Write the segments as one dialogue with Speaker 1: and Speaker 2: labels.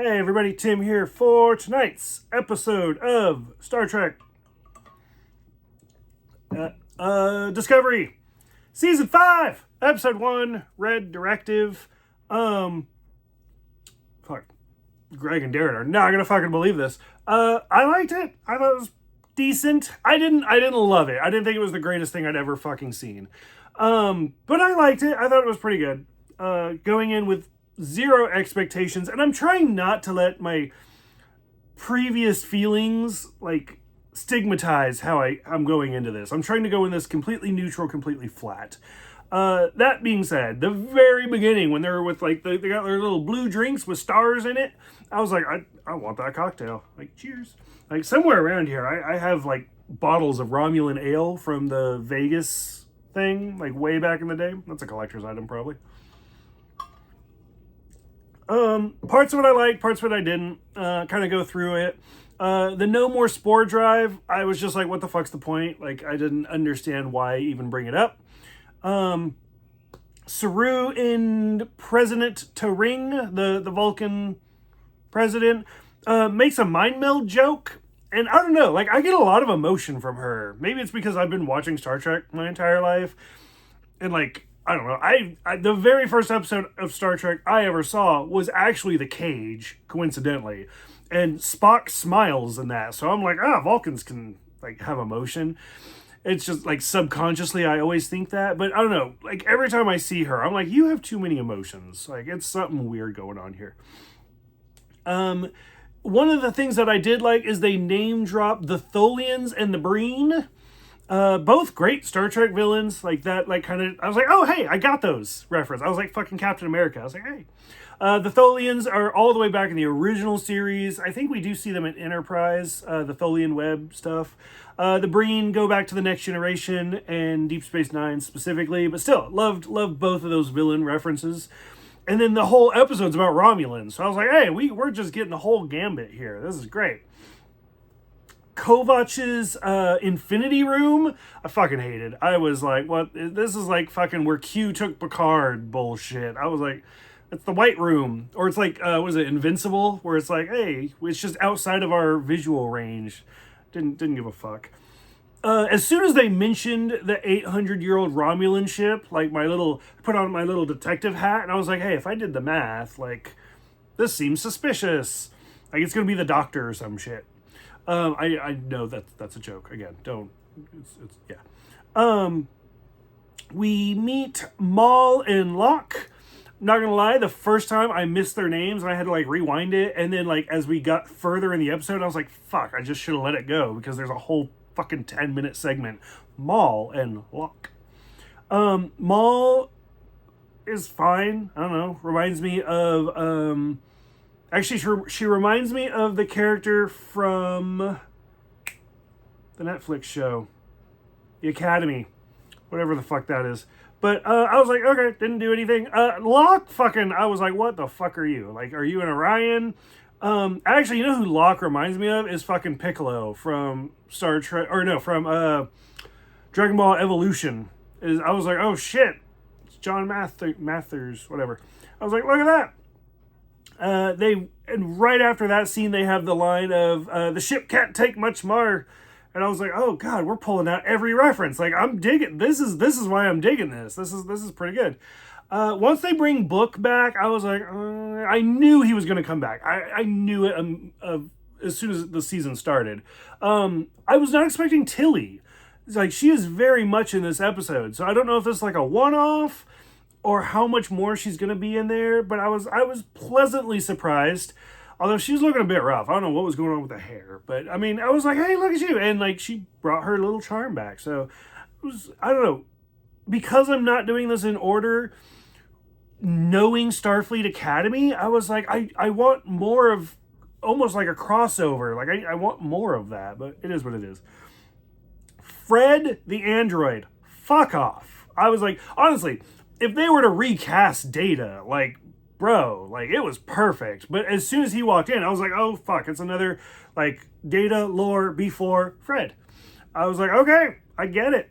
Speaker 1: Hey everybody, Tim here for tonight's episode of Star Trek Discovery, Season 5, Episode 1, Red Directive. Fuck. Greg and Darren are not gonna fucking believe this. I liked it. I thought it was decent. I didn't love it. I didn't think it was the greatest thing I'd ever fucking seen. But I liked it. I thought it was pretty good. Going in with zero expectations, and I'm trying not to let my previous feelings like stigmatize how I'm going into this. I'm trying to go in this completely neutral, completely flat. That being said, the very beginning when they were with like they got their little blue drinks with stars in it, I was like, I want that cocktail. Like, cheers. Like, somewhere around here I have like bottles of Romulan ale from the Vegas thing, like way back in the day. That's a collector's item probably. Parts of it I liked, parts of it I didn't. Kind of go through it. The no more spore drive, I was just like, what the fuck's the point? Like, I didn't understand why even bring it up. Saru and President Taring, the Vulcan president, makes a mind meld joke. And I don't know, like, I get a lot of emotion from her. Maybe it's because I've been watching Star Trek my entire life. And, like, I don't know. I the very first episode of Star Trek I ever saw was actually The Cage, coincidentally. And Spock smiles in that. So I'm like, Vulcans can, like, have emotion. It's just, like, subconsciously I always think that. But I don't know. Like, every time I see her, I'm like, you have too many emotions. Like, it's something weird going on here. One of the things that I did like is they name dropped the Tholians and the Breen. Both great Star Trek villains, like that, like kind of, I was like, oh, hey, I got those reference. I was like fucking Captain America. I was like, hey. The Tholians are all the way back in the original series. I think we do see them in Enterprise, the Tholian Web stuff. The Breen go back to the Next Generation and Deep Space Nine specifically, but still, loved both of those villain references. And then the whole episode's about Romulans. So I was like, hey, we're just getting the whole gambit here. This is great. Kovach's Infinity Room, I fucking hated. I was like, what? This is like fucking where Q took Picard bullshit. I was like, it's the White Room. Or it's like, was it Invincible? Where it's like, hey, it's just outside of our visual range. Didn't give a fuck. As soon as they mentioned the 800-year-old Romulan ship, like I put on my little detective hat, and I was like, hey, if I did the math, like, this seems suspicious. Like, it's gonna be the Doctor or some shit. I know that's a joke. Again, don't. Yeah. We meet Maul and Locke. Not gonna lie, the first time I missed their names and I had to like rewind it, and then like as we got further in the episode, I was like, fuck, I just should have let it go because there's a whole fucking 10-minute segment. Maul and Locke. Maul is fine. I don't know. Reminds me of actually, she reminds me of the character from the Netflix show, The Academy, whatever the fuck that is. But I was like, okay, didn't do anything. Locke, fucking, I was like, what the fuck are you? Like, are you an Orion? Actually, you know who Locke reminds me of is fucking Piccolo from Star Trek, or no, from Dragon Ball Evolution. I was like, oh shit, it's John Mathers, whatever. I was like, look at that. And right after that scene, they have the line of, the ship can't take much more. And I was like, oh god, we're pulling out every reference. Like, I'm digging, this is why I'm digging this. This is pretty good. Once they bring Book back, I was like, I knew he was going to come back. I knew it as soon as the season started. I was not expecting Tilly. It's like, she is very much in this episode. So I don't know if this is like a one-off or how much more she's going to be in there, but I was pleasantly surprised. Although she was looking a bit rough. I don't know what was going on with the hair, but I mean, I was like, hey, look at you. And like, she brought her little charm back. So it was, I don't know, because I'm not doing this in order, knowing Starfleet Academy, I was like, I want more of almost like a crossover. Like I want more of that, but it is what it is. Fred the android, fuck off. I was like, honestly, if they were to recast Data, like, bro, like, it was perfect. But as soon as he walked in, I was like, oh, fuck, it's another, like, Data lore before Fred. I was like, okay, I get it.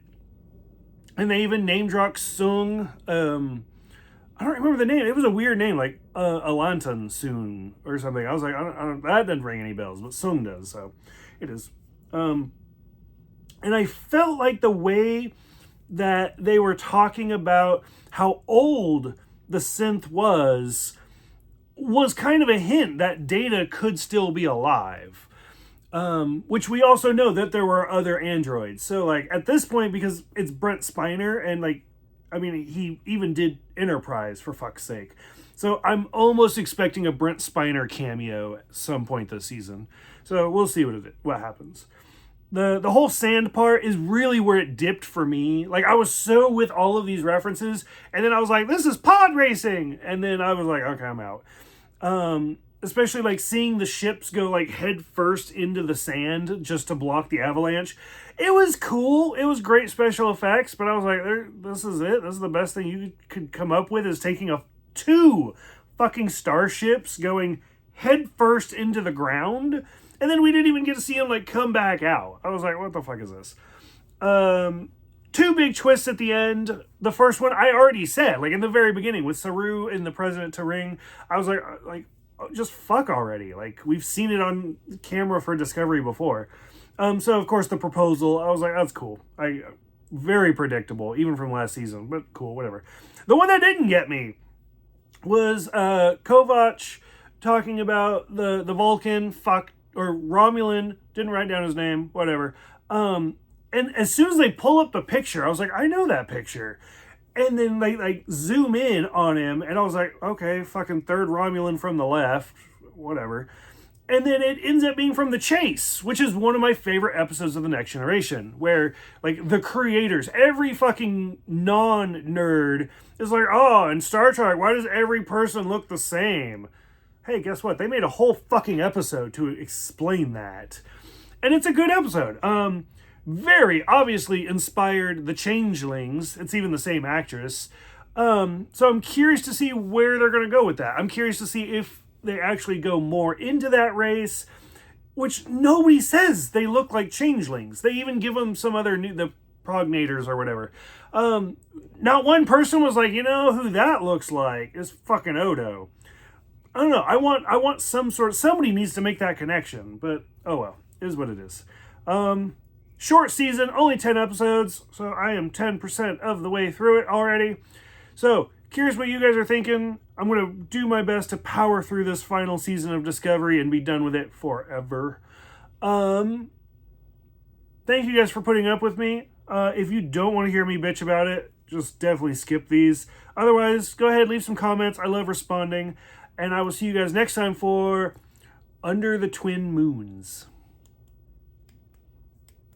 Speaker 1: And they even name-dropped Sung, I don't remember the name. It was a weird name, like Alantan Soon or something. I was like, that doesn't ring any bells, but Sung does, so it is. And I felt like the way that they were talking about how old the synth was kind of a hint that Data could still be alive. Which we also know that there were other androids. So, like, at this point, because it's Brent Spiner, and, like, I mean, he even did Enterprise, for fuck's sake. So I'm almost expecting a Brent Spiner cameo at some point this season. So we'll see what happens. The whole sand part is really where it dipped for me. Like, I was so with all of these references, and then I was like, this is pod racing! And then I was like, okay, I'm out. Especially, like, seeing the ships go, like, head first into the sand just to block the avalanche. It was cool. It was great special effects, but I was like, this is it. This is the best thing you could come up with, is taking two fucking starships going head first into the ground, and then we didn't even get to see them, like, come back out. I was like, what the fuck is this? Two big twists at the end. The first one, I already said, like, in the very beginning, with Saru and the President Turing, I was like, just fuck already. Like, we've seen it on camera for Discovery before. So, of course, the proposal, I was like, that's cool. Very predictable, even from last season, but cool, whatever. The one that didn't get me was Kovac talking about the Vulcan, or Romulan, didn't write down his name, whatever. And as soon as they pull up the picture, I was like, I know that picture. And then they, like, zoom in on him, and I was like, okay, fucking third Romulan from the left, whatever. And then it ends up being from The Chase, which is one of my favorite episodes of The Next Generation, where, like, the creators, every fucking non-nerd is like, oh, in Star Trek, why does every person look the same? Hey, guess what? They made a whole fucking episode to explain that. And it's a good episode. Very obviously inspired The Changelings. It's even the same actress. So I'm curious to see where they're going to go with that. I'm curious to see if they actually go more into that race, which nobody says they look like changelings. They even give them some other the prognators or whatever. Not one person was like, you know who that looks like? It's fucking Odo. I don't know. I want somebody needs to make that connection, but oh well, it is what it is. Short season, only 10 episodes, so I am 10% of the way through it already. So, curious what you guys are thinking. I'm going to do my best to power through this final season of Discovery and be done with it forever. Thank you guys for putting up with me. If you don't want to hear me bitch about it, just definitely skip these. Otherwise, go ahead, leave some comments. I love responding. And I will see you guys next time for Under the Twin Moons.